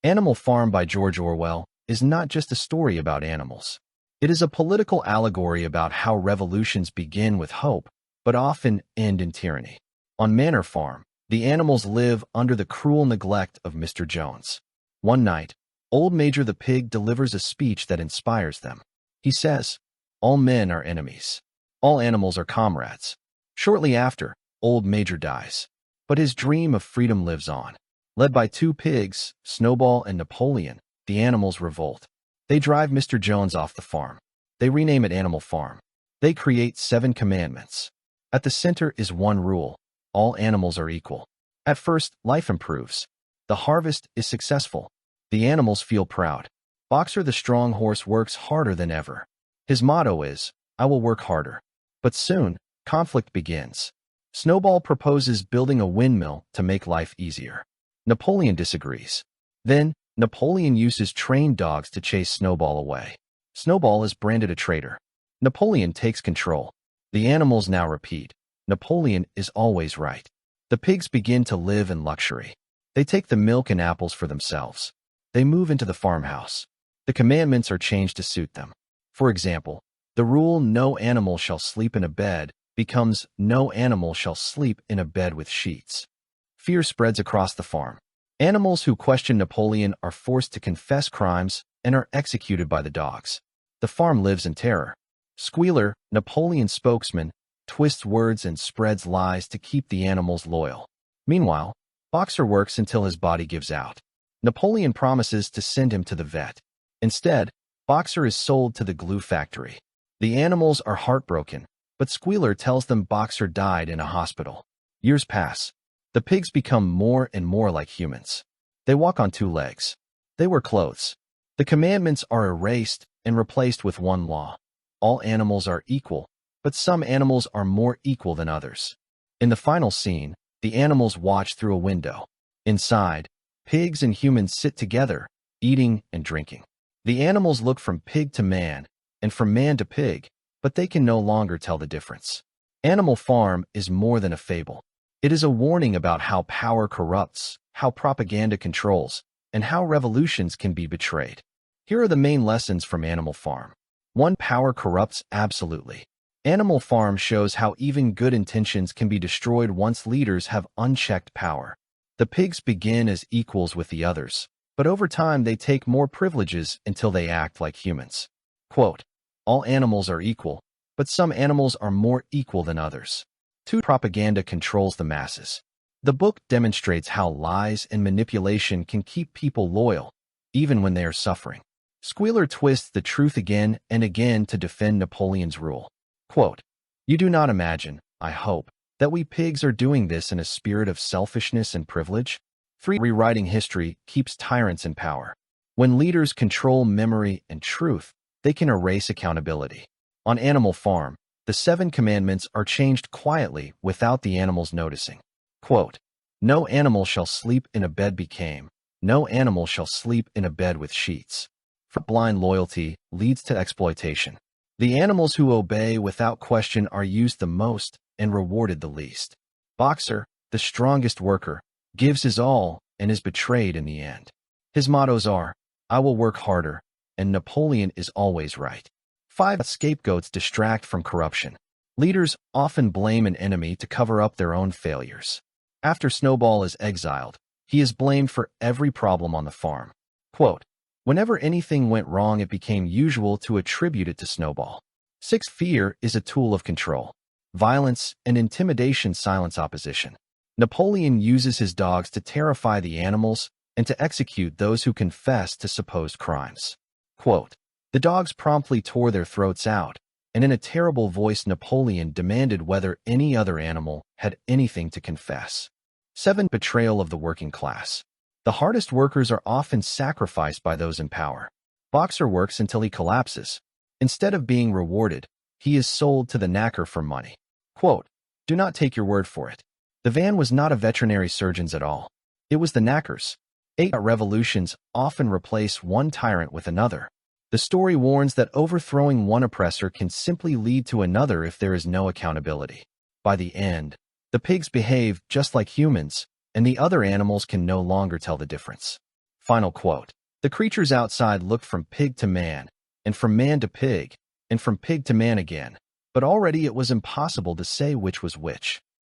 Animal Farm by George Orwell is not just a story about animals. It is a political allegory about how revolutions begin with hope, but often end in tyranny. On Manor Farm, the animals live under the cruel neglect of Mr. Jones. One night, old Major the pig delivers a speech that inspires them. He says, "All men are enemies. All animals are comrades." Shortly after, old Major dies. But his dream of freedom lives on. Led by two pigs, Snowball and Napoleon, the animals revolt. They drive Mr. Jones off the farm. They rename it Animal Farm. They create 7 commandments. At the center is one rule: all animals are equal. At first, life improves. The harvest is successful. The animals feel proud. Boxer the strong horse works harder than ever. His motto is, "I will work harder." But soon, conflict begins. Snowball proposes building a windmill to make life easier. Napoleon disagrees. Then, Napoleon uses trained dogs to chase Snowball away. Snowball is branded a traitor. Napoleon takes control. The animals now repeat, "Napoleon is always right." The pigs begin to live in luxury. They take the milk and apples for themselves. They move into the farmhouse. The commandments are changed to suit them. For example, the rule "no animal shall sleep in a bed" becomes "no animal shall sleep in a bed with sheets." Fear spreads across the farm. Animals who question Napoleon are forced to confess crimes and are executed by the dogs. The farm lives in terror. Squealer, Napoleon's spokesman, twists words and spreads lies to keep the animals loyal. Meanwhile, Boxer works until his body gives out. Napoleon promises to send him to the vet. Instead, Boxer is sold to the glue factory. The animals are heartbroken, but Squealer tells them Boxer died in a hospital. Years pass. The pigs become more and more like humans. They walk on 2 legs. They wear clothes. The commandments are erased and replaced with one law: all animals are equal, but some animals are more equal than others. In the final scene, the animals watch through a window. Inside, pigs and humans sit together, eating and drinking. The animals look from pig to man, and from man to pig, but they can no longer tell the difference. Animal Farm is more than a fable. It is a warning about how power corrupts, how propaganda controls, and how revolutions can be betrayed. Here are the main lessons from Animal Farm. 1. Power corrupts absolutely. Animal Farm shows how even good intentions can be destroyed once leaders have unchecked power. The pigs begin as equals with the others, but over time they take more privileges until they act like humans. Quote, "All animals are equal, but some animals are more equal than others." 2. Propaganda controls the masses. The book demonstrates how lies and manipulation can keep people loyal, even when they are suffering. Squealer twists the truth again and again to defend Napoleon's rule. Quote, "You do not imagine, I hope, that we pigs are doing this in a spirit of selfishness and privilege?" 3. Rewriting history keeps tyrants in power. When leaders control memory and truth, they can erase accountability. On Animal Farm, the 7 commandments are changed quietly without the animals noticing. Quote, "No animal shall sleep in a bed" became, "No animal shall sleep in a bed with sheets." For blind loyalty leads to exploitation. The animals who obey without question are used the most and rewarded the least. Boxer, the strongest worker, gives his all and is betrayed in the end. His mottos are, "I will work harder," and "Napoleon is always right." 5. Scapegoats distract from corruption. Leaders often blame an enemy to cover up their own failures. After Snowball is exiled, he is blamed for every problem on the farm. Quote, "Whenever anything went wrong, it became usual to attribute it to Snowball." 6. Fear is a tool of control. Violence and intimidation silence opposition. Napoleon uses his dogs to terrify the animals and to execute those who confess to supposed crimes. Quote, "The dogs promptly tore their throats out, and in a terrible voice Napoleon demanded whether any other animal had anything to confess." 7. Betrayal of the working class. The hardest workers are often sacrificed by those in power. Boxer works until he collapses. Instead of being rewarded, he is sold to the knacker for money. Quote, "Do not take your word for it. The van was not a veterinary surgeon's at all. It was the knacker's." 8. Revolutions often replace one tyrant with another. The story warns that overthrowing one oppressor can simply lead to another if there is no accountability. By the end, the pigs behave just like humans, and the other animals can no longer tell the difference. Final quote. The creatures outside looked from pig to man, and from man to pig, and from pig to man again, but already it was impossible to say which was which.